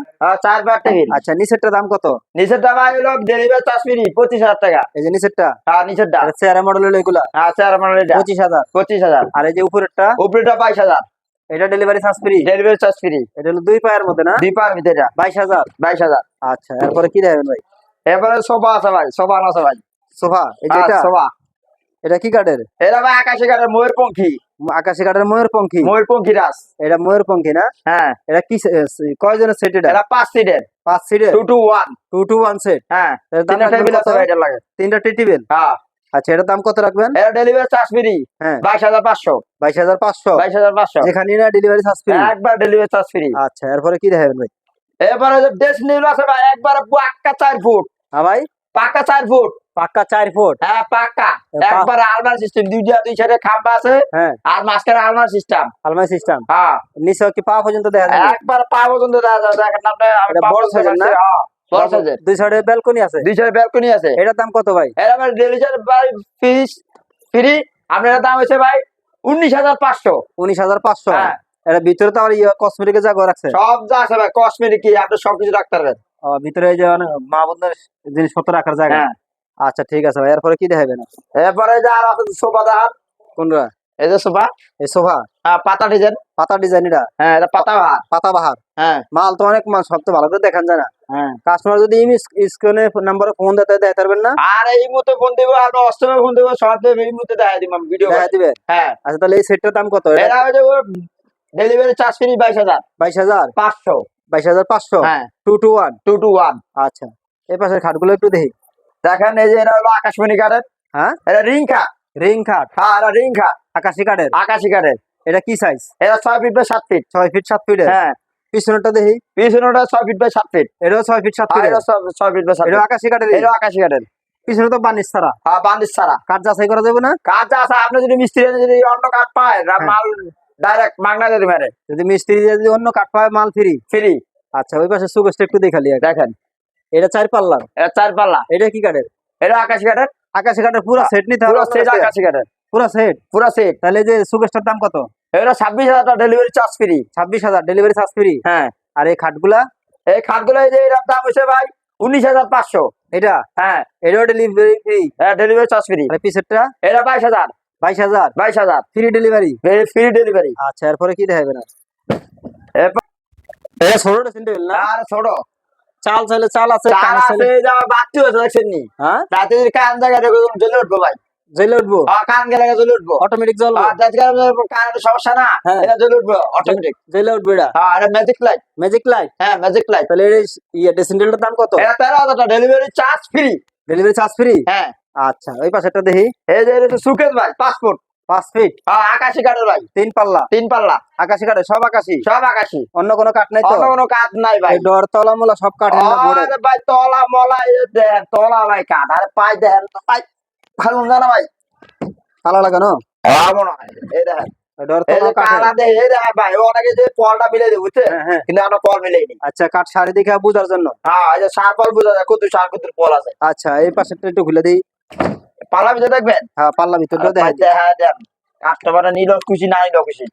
[SPEAKER 1] চার পায়ার টেবিল।
[SPEAKER 2] আচ্ছা, নিচেরটা দাম কত?
[SPEAKER 1] নিচেরটা ভাই হলো ডেলিভারি চার্জ ফ্রি 25,000 টাকা।
[SPEAKER 2] এই যে নিচেরটা,
[SPEAKER 1] আর নিচেরটা
[SPEAKER 2] চেয়ারা মডেল হলো এগুলা
[SPEAKER 1] আছে আর আমার এটা
[SPEAKER 2] 25,000।
[SPEAKER 1] 25,000।
[SPEAKER 2] আর এই যে উপরেরটা,
[SPEAKER 1] উপরেটা 22,000,
[SPEAKER 2] এটা delivery charge free.
[SPEAKER 1] Delivery charge free.
[SPEAKER 2] এটা হলো দুই পায়ের মধ্যে না?
[SPEAKER 1] দুই পায়ের ভিতরে
[SPEAKER 2] 22,000।
[SPEAKER 1] 22,000।
[SPEAKER 2] আচ্ছা, এরপরে কি দেবেন ভাই?
[SPEAKER 1] এরপরে সোফা আছে ভাই, সোফা আছে ভাই।
[SPEAKER 2] সোফা, এই যে এটা,
[SPEAKER 1] সোফা
[SPEAKER 2] এটা কি কাঠের?
[SPEAKER 1] এরা ভাই আকাশি কাঠের ময়ূরপঙ্খী,
[SPEAKER 2] আকাশি কাঠের ময়ূরপঙ্খী।
[SPEAKER 1] ময়ূরপঙ্খী রাস।
[SPEAKER 2] এটা ময়ূরপঙ্খী না?
[SPEAKER 1] হ্যাঁ,
[SPEAKER 2] এটা কি কয়জনের সেট? এটা
[SPEAKER 1] এরা 5 সিটের,
[SPEAKER 2] 5 সিটের
[SPEAKER 1] 2 to 1।
[SPEAKER 2] 2 to 1 set.
[SPEAKER 1] হ্যাঁ,
[SPEAKER 2] এর দাম
[SPEAKER 1] তিনটা
[SPEAKER 2] রাখবেন
[SPEAKER 1] টেবিল
[SPEAKER 2] কত?
[SPEAKER 1] আছে ভাই এটা লাগে।
[SPEAKER 2] তিনটা টেবিল।
[SPEAKER 1] হ্যাঁ,
[SPEAKER 2] আচ্ছা, এটার দাম কত রাখবেন?
[SPEAKER 1] এরা ডেলিভারি চার্জ ফ্রি
[SPEAKER 2] হ্যাঁ,
[SPEAKER 1] 22,500।
[SPEAKER 2] 22,500।
[SPEAKER 1] 22,500
[SPEAKER 2] যেখানে না ডেলিভারি চার্জ ফ্রি।
[SPEAKER 1] একবার ডেলিভারি চার্জ ফ্রি।
[SPEAKER 2] আচ্ছা, এরপরে কি দেখাবেন ভাই?
[SPEAKER 1] এরপরে যে ডেস্ক নিল আছে ভাই, একবার পাক্কা 4 ফুট,
[SPEAKER 2] হ্যাঁ ভাই,
[SPEAKER 1] পাক্কা 4 ফুট।
[SPEAKER 2] পাক্কা 4 ফুট।
[SPEAKER 1] হ্যাঁ পাক্কা,
[SPEAKER 2] পা-
[SPEAKER 1] একবার আলমারি সিস্টেম, দুই সাইডে খাম্বা আছে
[SPEAKER 2] হ্যাঁ,
[SPEAKER 1] আর মাঝখানে আলমারি সিস্টেম।
[SPEAKER 2] আলমারি সিস্টেম।
[SPEAKER 1] হ্যাঁ,
[SPEAKER 2] নিচে কি পা পর্যন্ত দেখা যাবে?
[SPEAKER 1] একবার পা পর্যন্ত দেখা যায়, দেখেন আপনি। আমি
[SPEAKER 2] এটা
[SPEAKER 1] পা
[SPEAKER 2] বড়
[SPEAKER 1] পর্যন্ত
[SPEAKER 2] সাইজের না?
[SPEAKER 1] দেখছি, হ্যাঁ, বড় সাইজের।
[SPEAKER 2] দুই সাইডে ব্যালকনি আছে।
[SPEAKER 1] দুই সাইডে ব্যালকনি আছে।
[SPEAKER 2] এটার দাম কত ভাই?
[SPEAKER 1] এর আবার ডেলিভারি বাই ফিস ফ্রি। আপনার দাম হচ্ছে ভাই 19,500।
[SPEAKER 2] 19,500।
[SPEAKER 1] হ্যাঁ,
[SPEAKER 2] এটা ভিতরে তো আর কসমেটিকের জায়গা রাখছে।
[SPEAKER 1] সব যা আছে ভাই, কসমেটিক কি আপনি সবকিছু রাখতে পারবেন।
[SPEAKER 2] ভিতরে এই যে মা বোনদের জিনিসপত্র রাখার জায়গা।
[SPEAKER 1] হ্যাঁ,
[SPEAKER 2] আচ্ছা, ঠিক আছে ভাই, এরপরে কি দেখাবেন?
[SPEAKER 1] এরপরে যে আর আছে সোফা দেখান।
[SPEAKER 2] কোনটা?
[SPEAKER 1] এই যে সোফা,
[SPEAKER 2] এই সোফা,
[SPEAKER 1] পাতা ডিজাইন।
[SPEAKER 2] পাতা ডিজাইন। এটা
[SPEAKER 1] হ্যাঁ, এটা পাতা বাহার।
[SPEAKER 2] পাতা বাহার।
[SPEAKER 1] হ্যাঁ,
[SPEAKER 2] মাল তো অনেক, মাল সব তো ভালো করে দেখান যায় না।
[SPEAKER 1] হ্যাঁ।
[SPEAKER 2] কাস্টমার যদি স্ক্রিনে নাম্বারে ফোন দিতে পারবেন না?
[SPEAKER 1] আর এই মুহূর্তে ফোন দিব, আর অষ্টমে ফোন দিব, সব এই মুহূর্তে দেখাই দিব ভিডিও।
[SPEAKER 2] দেখা দিবে।
[SPEAKER 1] হ্যাঁ,
[SPEAKER 2] আচ্ছা, তাহলে এই সেটটার দাম কত?
[SPEAKER 1] এরা হচ্ছে ডেলিভারি চার্জ ফ্রি 22,500।
[SPEAKER 2] 22,500।
[SPEAKER 1] হ্যাঁ,
[SPEAKER 2] 2 to 1।
[SPEAKER 1] 2 to 1।
[SPEAKER 2] আচ্ছা, এই পাশের খাটগুলো একটু দেখি।
[SPEAKER 1] দেখেন এই যে এটা হলো আকাশমণি কাঠের,
[SPEAKER 2] হ্যাঁ,
[SPEAKER 1] এটা রিং কাঠ।
[SPEAKER 2] রিং খাট,
[SPEAKER 1] হ্যাঁ, এটা রিং কাঠ,
[SPEAKER 2] আকাশি কাঠের।
[SPEAKER 1] আকাশি কাঠের।
[SPEAKER 2] এটা কি সাইজ?
[SPEAKER 1] এটা 6 ফিট বাই 7 ফিট।
[SPEAKER 2] 6 ফিট 7 ফিটের।
[SPEAKER 1] হ্যাঁ,
[SPEAKER 2] পিছনেরটা দেখি।
[SPEAKER 1] পিছনেটা 6 ফিট বাই 7 ফিট।
[SPEAKER 2] এটাও 6 ফিট 7
[SPEAKER 1] আর
[SPEAKER 2] ফিটের।
[SPEAKER 1] এটা 6 ফিট বাই 7
[SPEAKER 2] এটা
[SPEAKER 1] ফিট।
[SPEAKER 2] আকাশি কাঠের।
[SPEAKER 1] এটা আকাশি কাঠের।
[SPEAKER 2] পিছনে তো বানিশ ছাড়া।
[SPEAKER 1] হ্যাঁ, বান্দিশ ছাড়া।
[SPEAKER 2] কাঠ যাচাই করা যাবে না?
[SPEAKER 1] কাঠ আছে, আপনি যদি মিস্ত্রি যদি অন্য কাঠ পায়, মাল ডাইরেক্ট মাগনা যদি মেরে
[SPEAKER 2] যদি মিস্ত্রি যদি অন্য কাঠ পায়, মাল ফ্রি।
[SPEAKER 1] ফ্রি।
[SPEAKER 2] আচ্ছা, ওই পাশে সুগেস্ট একটু দেখালি।
[SPEAKER 1] দেখেন
[SPEAKER 2] এটা 4 পাল্লার।
[SPEAKER 1] এটা 4 পাল্লা।
[SPEAKER 2] এটা কি কাঠের?
[SPEAKER 1] এটা আকাশি কাঠের।
[SPEAKER 2] আকাশি কাঠের পুরো সেট নিতে হবে?
[SPEAKER 1] পুরো সেট আকাশি কাঠের,
[SPEAKER 2] পুরো সেট।
[SPEAKER 1] পুরো সেট।
[SPEAKER 2] তাহলে এই যে সুগেস্টার দাম কত?
[SPEAKER 1] এটা 26,000 টাকা delivery charge free.
[SPEAKER 2] 26,000 delivery charge free.
[SPEAKER 1] হ্যাঁ,
[SPEAKER 2] আর এই খাটগুলা?
[SPEAKER 1] এই খাটগুলো এই যে এটার দাম হচ্ছে ভাই 19,500।
[SPEAKER 2] এটা?
[SPEAKER 1] হ্যাঁ,
[SPEAKER 2] এটাও delivery free.
[SPEAKER 1] Delivery charge free.
[SPEAKER 2] আর পিছেরটা?
[SPEAKER 1] এটা 22,000।
[SPEAKER 2] 22,000
[SPEAKER 1] 22,000
[SPEAKER 2] ফ্রি ডেলিভারি।
[SPEAKER 1] Free delivery.
[SPEAKER 2] আচ্ছা, এরপরে কি দেখাবে না?
[SPEAKER 1] এরপর
[SPEAKER 2] এটা ছোটটা চিনতে না?
[SPEAKER 1] আর ছোট
[SPEAKER 2] চাল চাইলে চাল আছে,
[SPEAKER 1] চাল
[SPEAKER 2] কান
[SPEAKER 1] আছে,
[SPEAKER 2] চাইলে।
[SPEAKER 1] এই যে আমার বাচ্চা হয়েছে দেখছেন নি,
[SPEAKER 2] হ্যাঁ,
[SPEAKER 1] রাতে যদি কান জায়গা জ্বলে উঠবো ভাই।
[SPEAKER 2] জ্বলে উঠবো?
[SPEAKER 1] কান গেলে জ্বলে উঠবো,
[SPEAKER 2] অটোমেটিক জ্বলবে?
[SPEAKER 1] কানের সমস্যা না,
[SPEAKER 2] হ্যাঁ।
[SPEAKER 1] এটা জ্বলে উঠবো অটোমেটিক।
[SPEAKER 2] জ্বলে উঠবে এটা?
[SPEAKER 1] এটা ম্যাজিক লাইট।
[SPEAKER 2] Magic light?
[SPEAKER 1] হ্যাঁ, ম্যাজিক লাইট।
[SPEAKER 2] তাহলে এই ড্রেসিং টেবিলটার দাম কত?
[SPEAKER 1] এটা 13,000 টাকা delivery charge free.
[SPEAKER 2] Delivery charge free.
[SPEAKER 1] হ্যাঁ,
[SPEAKER 2] আচ্ছা, ওই পাশেরটা দেখি।
[SPEAKER 1] এই যে এটা সুকেশ ভাই, পাসপোর্ট।
[SPEAKER 2] 5 ফিট
[SPEAKER 1] আকাশি কাঠের ভাই,
[SPEAKER 2] 3 পাল্লা।
[SPEAKER 1] 3 পাল্লা।
[SPEAKER 2] আকাশি কাঠের, সব আকাশি?
[SPEAKER 1] সব আকাশি,
[SPEAKER 2] অন্য কোনো কাঠ নাই তো?
[SPEAKER 1] অন্য কোনো কাঠ নাই ভাই।
[SPEAKER 2] এই ডর তলা মোলা সব কাঠের না বোর্ডের?
[SPEAKER 1] আরে ভাই তলা মলা, এই যে দেখেন তলা ভাই কাঠ, আরে পাই দেখেন তো, পাই ভালো না ভাই,
[SPEAKER 2] তালা লাগানো?
[SPEAKER 1] মনে হয়। এই দেখেন
[SPEAKER 2] ডর
[SPEAKER 1] এই
[SPEAKER 2] তলা
[SPEAKER 1] যে
[SPEAKER 2] কাঠের।
[SPEAKER 1] কালা দেয়, এই দেখেন ভাই, অনেকে যে পলটা মিলে দেয় বুঝছে,
[SPEAKER 2] হ্যাঁ, হ্যাঁ।
[SPEAKER 1] কিন্তু আমরা পল মিলাইনি।
[SPEAKER 2] আচ্ছা, কাঠ সারি দেখে বুঝার জন্য।
[SPEAKER 1] হ্যাঁ, এই যে সার পল বোঝা যায় কত সার কত পল আছে।
[SPEAKER 2] আচ্ছা, এই পাশেরটা একটু খুলে দিই।
[SPEAKER 1] পালা ভিতরে দেখবেন।
[SPEAKER 2] হ্যাঁ, পাল্লা ভিতরটা দেখা দিই।
[SPEAKER 1] হ্যাঁ, দেন কাস্টমাররা নিল খুশি, না নিল খুশি।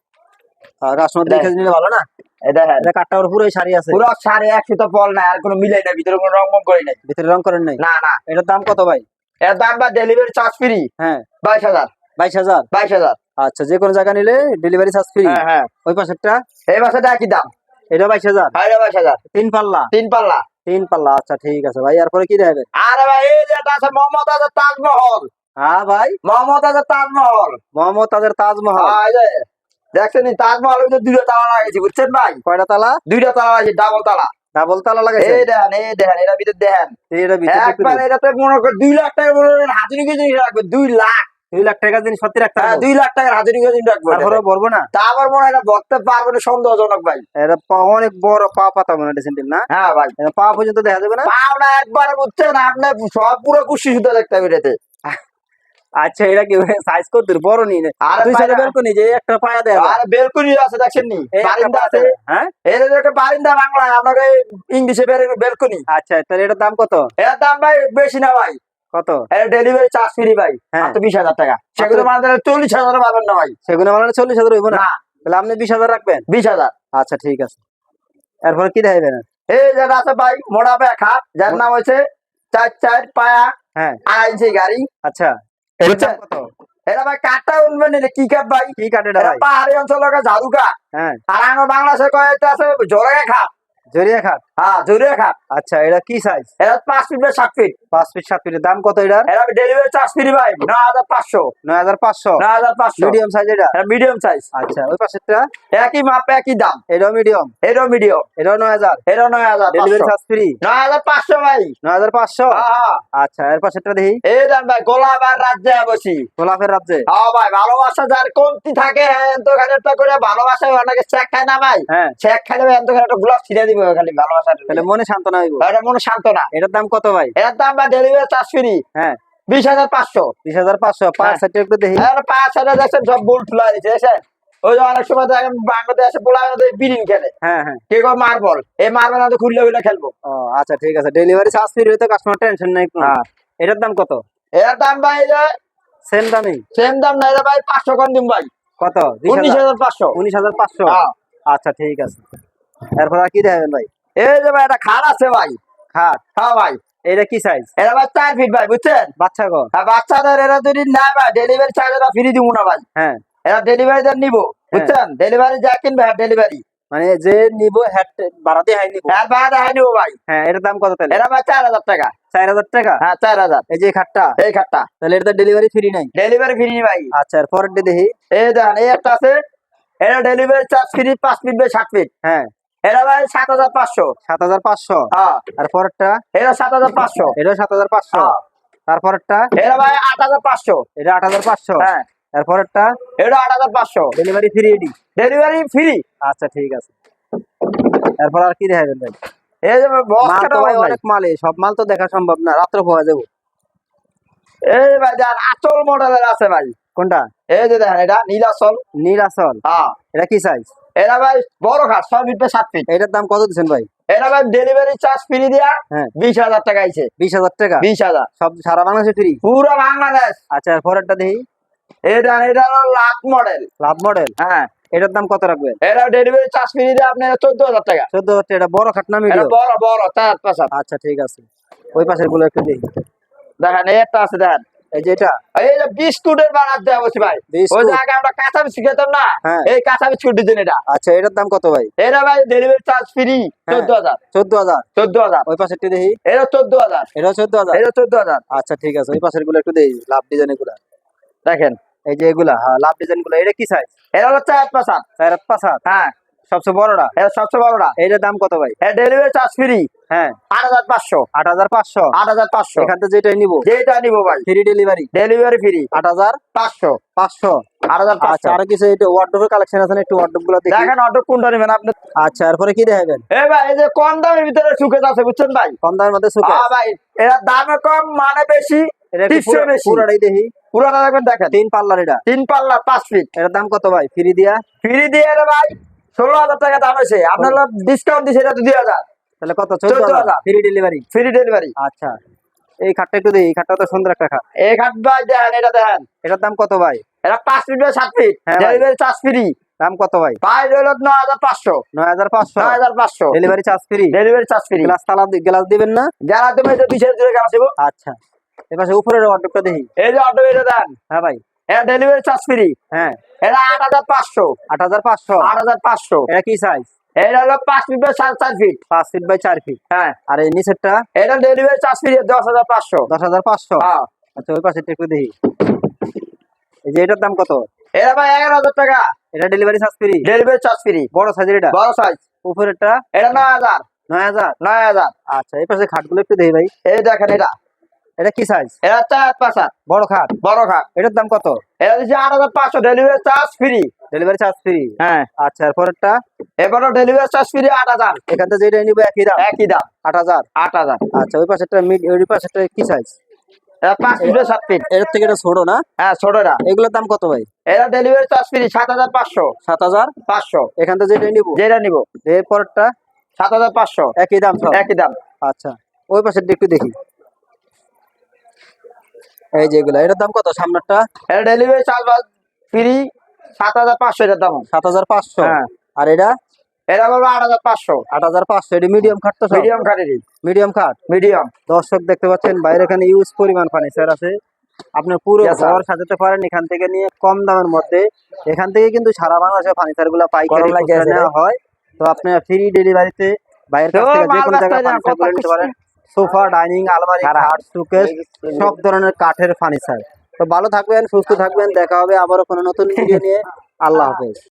[SPEAKER 2] কাস্টমার দেখে নিলে ভালো না?
[SPEAKER 1] এই দেখেন
[SPEAKER 2] এটা কাঠটা ওর পুরোই সারি আছে?
[SPEAKER 1] পুরো সাড়ে 100 পল নাই, আর কোনো মিলাই নাই, ভিতরে কোনো রং করি নাই।
[SPEAKER 2] ভিতরে রং করেন নাই?
[SPEAKER 1] না না।
[SPEAKER 2] এটার দাম কত ভাই?
[SPEAKER 1] এর দাম বা ডেলিভারি চার্জ ফ্রি।
[SPEAKER 2] হ্যাঁ,
[SPEAKER 1] 22,000।
[SPEAKER 2] 22,000।
[SPEAKER 1] 22,000।
[SPEAKER 2] আচ্ছা, যে কোনো জায়গা নিলে ডেলিভারি চার্জ ফ্রি।
[SPEAKER 1] হ্যাঁ, হ্যাঁ।
[SPEAKER 2] ওই পাশেরটা?
[SPEAKER 1] এই বাসাটা একই দাম।
[SPEAKER 2] এটা 22,000।
[SPEAKER 1] হ্যাঁ, এটা 22,000।
[SPEAKER 2] 3 পাল্লা?
[SPEAKER 1] 3 পাল্লা।
[SPEAKER 2] 3 পাল্লা। আচ্ছা, ঠিক আছে ভাই, এরপরে কি দেখাবে?
[SPEAKER 1] আরে ভাই এই যে এটা আছে মমতাজের তাজমহল।
[SPEAKER 2] হ্যাঁ ভাই,
[SPEAKER 1] মমতাজের তাজমহল।
[SPEAKER 2] মোহাম্মদ তাজের তাজমহল।
[SPEAKER 1] এই যে দেখছেন তাজমহল ভিতরে 2টা তালা লাগাইছি বুঝছেন ভাই,
[SPEAKER 2] কয়টা তালা?
[SPEAKER 1] 2টা তালা লাগাইছি, ডাবল তালা।
[SPEAKER 2] ডাবল তালা লাগাইছে?
[SPEAKER 1] এই দেখেন এটার ভিতরে দেখেন,
[SPEAKER 2] এটা ভিতরে একটু
[SPEAKER 1] একবার এটাতে মনে করেন 2 লাখ টাকা হাজিরি জিনিস রাখবে, 2 লাখ।
[SPEAKER 2] 2 লাখ টাকা জিনিস সত্যি রাখতে
[SPEAKER 1] হ্যাঁ,
[SPEAKER 2] হবে?
[SPEAKER 1] 2 লাখ টাকার হাজিরি জিনিস রাখবো।
[SPEAKER 2] তারপরে বলবো না?
[SPEAKER 1] তারপর মনে হয় এটা ভরতে পারবে না, সন্দেহজনক ভাই।
[SPEAKER 2] এটা অনেক বড় পা পাতা মনে হয় ড্রেসিং না?
[SPEAKER 1] হ্যাঁ ভাই,
[SPEAKER 2] এটা পা পর্যন্ত দেখা যাবে না?
[SPEAKER 1] পাও না একবারে বুঝছেন আপনি, সব পুরো কুশি সুতা দেখতে হবে এটাতে।
[SPEAKER 2] আচ্ছা, এটা কি সাইজ কত বড় নি?
[SPEAKER 1] আরে
[SPEAKER 2] দুই সাইডে
[SPEAKER 1] পায়রা-
[SPEAKER 2] বেলকনি যে একটা পায়া দেয়া যায়।
[SPEAKER 1] আর বেলকুনি আছে দেখছেন নি,
[SPEAKER 2] এই একটা
[SPEAKER 1] বারিন্দা
[SPEAKER 2] পায়া
[SPEAKER 1] আছে।
[SPEAKER 2] দেয়া যায়, হ্যাঁ?
[SPEAKER 1] এর যে একটা বারিন্দা বাংলায়, আপনাকে ইংলিশে বেলকুনি।
[SPEAKER 2] আচ্ছা, তাহলে এটার দাম কত?
[SPEAKER 1] এর দাম ভাই বেশি না ভাই,
[SPEAKER 2] কত?
[SPEAKER 1] এর ডেলিভারি চার্জ ফ্রি ভাই,
[SPEAKER 2] হ্যাঁ।
[SPEAKER 1] মাত্র 20,000 টাকা। সেগুলো মানে 40,000 পাবেন না ভাই।
[SPEAKER 2] সেগুলো মানে 40,000 হইব না?
[SPEAKER 1] না,
[SPEAKER 2] তাহলে আপনি 20,000 রাখবেন?
[SPEAKER 1] 20,000।
[SPEAKER 2] আচ্ছা ঠিক আছে। এরপরে কি দেখাবেন?
[SPEAKER 1] এই যে আছে ভাই মোটা ব্যাখা, যার নাম হচ্ছে 4 পায়া
[SPEAKER 2] হ্যাঁ
[SPEAKER 1] 2.5 ইঞ্চি গাড়ি।
[SPEAKER 2] আচ্ছা, এর দাম কত?
[SPEAKER 1] এরা ভাই কাঠটা উঠবে নিলে কি কাঠ ভাই?
[SPEAKER 2] কি কাঠ এটা
[SPEAKER 1] এরা
[SPEAKER 2] ভাই?
[SPEAKER 1] পাহাড়ি অঞ্চলের ঝাড়ু কাঠ।
[SPEAKER 2] হ্যাঁ
[SPEAKER 1] আর আমার বাংলাদেশে কয়েকটা আছে জোরে খাট।
[SPEAKER 2] জরিয়া খাট।
[SPEAKER 1] হ্যাঁ জোরে খাট।
[SPEAKER 2] আচ্ছা এটা কি সাইজ?
[SPEAKER 1] এরা 5 ফিট বাই 7 ফিট।
[SPEAKER 2] 5 ফিট 7 ফিটের দাম কত এটার?
[SPEAKER 1] এরা ডেলিভারি চার্জ ফ্রি ভাই 9,500।
[SPEAKER 2] 9,500।
[SPEAKER 1] 9,500
[SPEAKER 2] মিডিয়াম সাইজ এটা?
[SPEAKER 1] এটা মিডিয়াম সাইজ।
[SPEAKER 2] আচ্ছা ওই পাশেরটা?
[SPEAKER 1] একই মাপ একই দাম।
[SPEAKER 2] এটাও মিডিয়াম?
[SPEAKER 1] এটাও মিডিয়াম।
[SPEAKER 2] এটাও 9,000?
[SPEAKER 1] এটাও 9,500।
[SPEAKER 2] Delivery charge free?
[SPEAKER 1] 9,500 ভাই।
[SPEAKER 2] 9,500?
[SPEAKER 1] হ্যাঁ।
[SPEAKER 2] আচ্ছা এর পাশেরটা দেখি।
[SPEAKER 1] এই দেন ভাই গোলাপ আর রাজ্যে বসি।
[SPEAKER 2] গোলাপের রাজ্যে?
[SPEAKER 1] হ্যাঁ ভাই ভালোবাসা যার কমতি থাকে এত খানিকটা করে ভালোবাসা অনেকে চেক খায় না ভাই।
[SPEAKER 2] হ্যাঁ
[SPEAKER 1] চেক খাইলে এত খানিকটা গোলাপ ছিঁড়ে দিব খালি ভালোবাসা।
[SPEAKER 2] তাহলে মনে সান্ত্বনা হইব।
[SPEAKER 1] এটা মনে শান্ত না।
[SPEAKER 2] এটার দাম কত ভাই?
[SPEAKER 1] এর দাম ভাই ডেলিভারি চার্জ ফ্রি।
[SPEAKER 2] হ্যাঁ
[SPEAKER 1] 20,500।
[SPEAKER 2] 20,500। পাঁচ
[SPEAKER 1] হ্যাঁ।
[SPEAKER 2] সাইডটা একটু দেখি।
[SPEAKER 1] আর 5,000 দেখছেন সব বোল্ট ফুলা দিচ্ছে এসে। ওই যে অনেক সময় দেখেন বাংলাদেশে পোলা বিরিং খেলে
[SPEAKER 2] হ্যাঁ হ্যাঁ।
[SPEAKER 1] কে কয় মার্বল, এই মার্বল তো খুললে খুলে খেলবো।
[SPEAKER 2] ও আচ্ছা ঠিক আছে, ডেলিভারি চার্জ ফ্রি হইতে কাস্টমার টেনশন নাই কোনো।
[SPEAKER 1] হ্যাঁ।
[SPEAKER 2] এটার দাম কত?
[SPEAKER 1] এর দাম ভাই
[SPEAKER 2] সেম দামই?
[SPEAKER 1] সেম দাম নাই রে ভাই, 500 কম দিন ভাই।
[SPEAKER 2] কত?
[SPEAKER 1] 19,500।
[SPEAKER 2] 19,500?
[SPEAKER 1] হ্যাঁ।
[SPEAKER 2] আচ্ছা ঠিক আছে। এরপর আর কি দেখাবেন ভাই?
[SPEAKER 1] এই যে ভাই একটা খাট আছে ভাই।
[SPEAKER 2] খাট?
[SPEAKER 1] হ্যাঁ ভাই।
[SPEAKER 2] এটা কি সাইজ?
[SPEAKER 1] এরা ভাই 4 ফিট ভাই বুঝছেন।
[SPEAKER 2] বাচ্চা গো?
[SPEAKER 1] হ্যাঁ বাচ্চাদের এরা যদি না ভাই ডেলিভারি চার্জ এরা ফ্রি দিব না ভাই।
[SPEAKER 2] হ্যাঁ
[SPEAKER 1] এরা ডেলিভারি দেন নিবো বুঝছেন, ডেলিভারি যা কিনবে ডেলিভারি
[SPEAKER 2] মানে যে নিব হেড ভাড়া দিয়ে হাই নিব?
[SPEAKER 1] হ্যাঁ ভাড়া দেখাই নিবো ভাই।
[SPEAKER 2] হ্যাঁ এটার দাম কত তাহলে?
[SPEAKER 1] এরা ভাই 4,000 টাকা।
[SPEAKER 2] 4,000 টাকা?
[SPEAKER 1] হ্যাঁ 4,000।
[SPEAKER 2] এই যে খাটটা?
[SPEAKER 1] এই খাটটা
[SPEAKER 2] তাহলে এটা ডেলিভারি ফ্রি নাই?
[SPEAKER 1] ডেলিভারি ফ্রি ভাই।
[SPEAKER 2] আচ্ছা এর পরেরটা দেখি।
[SPEAKER 1] এই দেখেন এই একটা আছে, এটা delivery charge free 5 feet by 7 feet.
[SPEAKER 2] হ্যাঁ
[SPEAKER 1] এটা ভাই 7,500।
[SPEAKER 2] 7,500?
[SPEAKER 1] হ্যাঁ
[SPEAKER 2] আর পরেরটা?
[SPEAKER 1] এটা 7,500।
[SPEAKER 2] এটা 7,500?
[SPEAKER 1] হ্যাঁ
[SPEAKER 2] তারপরেরটা?
[SPEAKER 1] এটা ভাই 8,500।
[SPEAKER 2] এটা 8,500?
[SPEAKER 1] হ্যাঁ
[SPEAKER 2] এর পরেরটা?
[SPEAKER 1] এটা 8,500।
[SPEAKER 2] ডেলিভারি ফ্রি এডি?
[SPEAKER 1] Delivery free.
[SPEAKER 2] আচ্ছা ঠিক আছে। এরপর আর কি দেখাবেন ভাই?
[SPEAKER 1] এই যে বক্স
[SPEAKER 2] মাল তো
[SPEAKER 1] কাটা
[SPEAKER 2] ভাই
[SPEAKER 1] ভাই
[SPEAKER 2] অনেক মাল, সব মাল তো দেখা সম্ভব না, রাত্রে পাওয়া যাবো।
[SPEAKER 1] এই ভাই যার আচল মডেলের আছে ভাই।
[SPEAKER 2] কোনটা?
[SPEAKER 1] এই যে দেখেন এটা নীলাচল।
[SPEAKER 2] নীলাচল?
[SPEAKER 1] হ্যাঁ
[SPEAKER 2] এটা কি সাইজ?
[SPEAKER 1] এটা ভাই বড় খাট 6 ফিট বাই 7 ফিট।
[SPEAKER 2] এটার দাম কত দিচ্ছেন ভাই?
[SPEAKER 1] এটা ভাই ডেলিভারি চার্জ ফ্রি দিয়া
[SPEAKER 2] হ্যাঁ
[SPEAKER 1] 20,000 টাকা আইছে।
[SPEAKER 2] 20,000 টাকা?
[SPEAKER 1] 20,000
[SPEAKER 2] সব সারা বাংলাদেশে ফ্রি?
[SPEAKER 1] পুরো বাংলাদেশ।
[SPEAKER 2] আচ্ছা এর পরেরটা দেখি।
[SPEAKER 1] এটা এটা হলো লাভ মডেল।
[SPEAKER 2] লাভ মডেল?
[SPEAKER 1] হ্যাঁ
[SPEAKER 2] এটার দাম কত রাখবেন?
[SPEAKER 1] এটা ডেলিভারি চার্জ ফ্রি দিয়ে আপনার 14,000 টাকা।
[SPEAKER 2] 14,000 টাকা? এটা বড় খাট না
[SPEAKER 1] এটা
[SPEAKER 2] মিডিয়াম?
[SPEAKER 1] বড় বড় 4
[SPEAKER 2] আচ্ছা ঠিক আছে। ওই পাশের গুলো একটু দেখি।
[SPEAKER 1] দেখেন এই একটা আছে দেখেন।
[SPEAKER 2] এই যে এটা?
[SPEAKER 1] এই যে বিস্কুটের বানাত দেওয়া বলছি ভাই।
[SPEAKER 2] বিস্কুট?
[SPEAKER 1] ওই যে আগে আমরা কাঁচা বিস্কুট খেতাম না,
[SPEAKER 2] হ্যাঁ।
[SPEAKER 1] এই কাঁচা বিস্কুট দিতেন এটা।
[SPEAKER 2] আচ্ছা এটার দাম কত ভাই?
[SPEAKER 1] এটা ভাই ডেলিভারি চার্জ ফ্রি 14,000।
[SPEAKER 2] 14,000?
[SPEAKER 1] 14,000।
[SPEAKER 2] ওই পাশেরটি দেখি।
[SPEAKER 1] এটা 14,000।
[SPEAKER 2] এটাও 14,000?
[SPEAKER 1] এটা 14,000।
[SPEAKER 2] আচ্ছা ঠিক আছে। ওই পাশের গুলো একটু দেখি, লাভ ডিজাইন এগুলা।
[SPEAKER 1] দেখেন
[SPEAKER 2] এই যে এগুলা, হ্যাঁ লাভ ডিজাইন গুলা। এটা কি সাইজ?
[SPEAKER 1] এটা হলো 4
[SPEAKER 2] 4,500?
[SPEAKER 1] হ্যাঁ
[SPEAKER 2] সবচেয়ে বড়টা?
[SPEAKER 1] এটা সবচেয়ে বড়টা।
[SPEAKER 2] এইটার দাম কত ভাই?
[SPEAKER 1] এটা ডেলিভারি চার্জ ফ্রি
[SPEAKER 2] হ্যাঁ
[SPEAKER 1] 8,500।
[SPEAKER 2] 8,500?
[SPEAKER 1] 8,500
[SPEAKER 2] এখান থেকে যেটাই নিবো
[SPEAKER 1] যেটা নিবো ভাই
[SPEAKER 2] ফ্রি ডেলিভারি?
[SPEAKER 1] Delivery free
[SPEAKER 2] 8,500?
[SPEAKER 1] 500। 8,500।
[SPEAKER 2] আচ্ছা আর কিছু এটা ওয়ার্ডরোবের কালেকশন আছে না, একটু ওয়ার্ডরোব গুলো দেখি।
[SPEAKER 1] দেখেন অটো কোনটা নেবেন আপনি।
[SPEAKER 2] আচ্ছা এরপরে কি দেখাবেন?
[SPEAKER 1] এই ভাই এই যে কম দামের ভিতরে সুকেস আছে বুঝছেন ভাই।
[SPEAKER 2] কম দামের মধ্যে সুকেস?
[SPEAKER 1] হ্যাঁ ভাই এরা দামে কম মানে বেশি,
[SPEAKER 2] এটা একটু
[SPEAKER 1] টিপসে বেশি।
[SPEAKER 2] পুরোটাই দেখি।
[SPEAKER 1] পুরাটা দেখবেন দেখেন
[SPEAKER 2] 3 পাল্লার এটা?
[SPEAKER 1] 3 পাল্লা 5 ফিট।
[SPEAKER 2] এটার দাম কত ভাই ফ্রি দিয়া?
[SPEAKER 1] ফ্রি দিয়ে রে ভাই 16,000 টাকা দাম আছে, আপনার ডিসকাউন্ট দিছে এটা 2,000।
[SPEAKER 2] তাহলে কত? 14,000? Free delivery?
[SPEAKER 1] Free delivery.
[SPEAKER 2] আচ্ছা এই খাটটা একটু দেখি, এই খাটটা তো সুন্দর একটা খাট।
[SPEAKER 1] এই খাট ভাই দেখেন এটা দেখেন।
[SPEAKER 2] এটার দাম কত ভাই?
[SPEAKER 1] এটা 5 ফিট বাই 7 ফিট।
[SPEAKER 2] হ্যাঁ ভাই।
[SPEAKER 1] Delivery charge free.
[SPEAKER 2] দাম কত ভাই?
[SPEAKER 1] ভাই হলো 9,500।
[SPEAKER 2] 9,500?
[SPEAKER 1] 9,500
[SPEAKER 2] delivery charge free?
[SPEAKER 1] Delivery charge free.
[SPEAKER 2] Glass তালা গ্লাস দিবেন না?
[SPEAKER 1] যারা তুমি এটা 2,000 টাকা দেবো।
[SPEAKER 2] আচ্ছা এপাশে উপরের ওয়ার্ডরোবটা দেখি।
[SPEAKER 1] এই যে অটো এটা দেন।
[SPEAKER 2] হ্যাঁ ভাই।
[SPEAKER 1] এটা ডেলিভারি চার্জ ফ্রি।
[SPEAKER 2] হ্যাঁ
[SPEAKER 1] এটা 8,500।
[SPEAKER 2] 8,500?
[SPEAKER 1] 8,500
[SPEAKER 2] এটা কি সাইজ?
[SPEAKER 1] এটা হলো 5 feet by 4 feet.
[SPEAKER 2] 5 feet by 4 feet?
[SPEAKER 1] হ্যাঁ
[SPEAKER 2] আর এই নিচেরটা?
[SPEAKER 1] এটা ডেলিভারি চার্জ ফ্রি 10,500।
[SPEAKER 2] 10,500?
[SPEAKER 1] হ্যাঁ
[SPEAKER 2] আচ্ছা ওই পাশে একটু দেখি। এই যে এটার দাম কত?
[SPEAKER 1] এটা ভাই 11,000 টাকা।
[SPEAKER 2] এটা delivery charge free?
[SPEAKER 1] Delivery charge free.
[SPEAKER 2] বড় সাইজের এটা?
[SPEAKER 1] বড় সাইজ।
[SPEAKER 2] উপরেরটা?
[SPEAKER 1] এটা 9,000।
[SPEAKER 2] 9,000?
[SPEAKER 1] 9,000।
[SPEAKER 2] আচ্ছা এই পাশে খাটগুলো একটু দেখি ভাই।
[SPEAKER 1] এই দেখেন এটা।
[SPEAKER 2] এটা কি সাইজ?
[SPEAKER 1] এটা 4
[SPEAKER 2] বড় খাট?
[SPEAKER 1] বড় খাট।
[SPEAKER 2] এটার দাম কত?
[SPEAKER 1] এটা দিচ্ছে 8,500। Delivery charge free.
[SPEAKER 2] Delivery charge free?
[SPEAKER 1] হ্যাঁ
[SPEAKER 2] আচ্ছা এরপরেরটা?
[SPEAKER 1] এবারও ডেলিভারি চার্জ ফ্রি 8,000।
[SPEAKER 2] এখান থেকে যেটা নিবো একই দাম?
[SPEAKER 1] একই দাম
[SPEAKER 2] 8,000?
[SPEAKER 1] 8,000।
[SPEAKER 2] আচ্ছা ওই পাশেরটা ওই পাশেরটা কি সাইজ?
[SPEAKER 1] এটা 5 ফিট বাই 7 ফিট।
[SPEAKER 2] এর থেকে এটা ছোট না?
[SPEAKER 1] হ্যাঁ ছোটটা।
[SPEAKER 2] এগুলোর দাম কত ভাই?
[SPEAKER 1] এটা ডেলিভারি চার্জ ফ্রি 7,500।
[SPEAKER 2] 7,500? এখান থেকে যেটা নিবো?
[SPEAKER 1] যেটা নিব
[SPEAKER 2] এরপরটা?
[SPEAKER 1] 7,500।
[SPEAKER 2] একই দাম সব?
[SPEAKER 1] একই দাম।
[SPEAKER 2] আচ্ছা ওই পাশের একটু দেখি। এই যেগুলা এটার দাম কত সামনেরটা?
[SPEAKER 1] এটা ডেলিভারি চার্জ ফ্রি 7,500 এটার দাম।
[SPEAKER 2] 7,500।
[SPEAKER 1] হ্যাঁ।
[SPEAKER 2] আর এটা
[SPEAKER 1] এটা বলবো 8,500।
[SPEAKER 2] 8,500। এটি মিডিয়াম খাট তো?
[SPEAKER 1] মিডিয়াম কাঠেরই।
[SPEAKER 2] মিডিয়াম খাট।
[SPEAKER 1] মিডিয়াম।
[SPEAKER 2] দর্শক দেখতে পাচ্ছেন বাইরে এখানে ইউজ পরিমাণ ফার্নিচার আছে, আপনি পুরো
[SPEAKER 1] Yes, sir.
[SPEAKER 2] ঘর সাজাতে পারেন এখান থেকে নিয়ে কম দামের মধ্যে। এখান থেকে কিন্তু সারা বাংলাদেশে ফার্নিচার গুলো পাইকারি
[SPEAKER 1] গরম লাগে
[SPEAKER 2] খুচরা
[SPEAKER 1] আছে রে।
[SPEAKER 2] নেওয়া হয়। তো আপনি ফ্রি ডেলিভারিতে বাইরের কাছ
[SPEAKER 1] তো
[SPEAKER 2] থেকে যে
[SPEAKER 1] মাল
[SPEAKER 2] কোনো জায়গায়
[SPEAKER 1] ব্যস্ত হয়ে
[SPEAKER 2] ফার্নিচার
[SPEAKER 1] কথা
[SPEAKER 2] গুলো নিতে পারেন।
[SPEAKER 1] কইছি।
[SPEAKER 2] সোফা, ডাইনিং, আলমারি,
[SPEAKER 1] খারাপ।
[SPEAKER 2] খাট, শোকেস সব ধরনের কাঠের ফার্নিচার। তো ভালো থাকবেন, সুস্থ থাকবেন, দেখা হবে আবারও কোনো নতুন ভিডিও নিয়ে। আল্লাহ হাফেজ।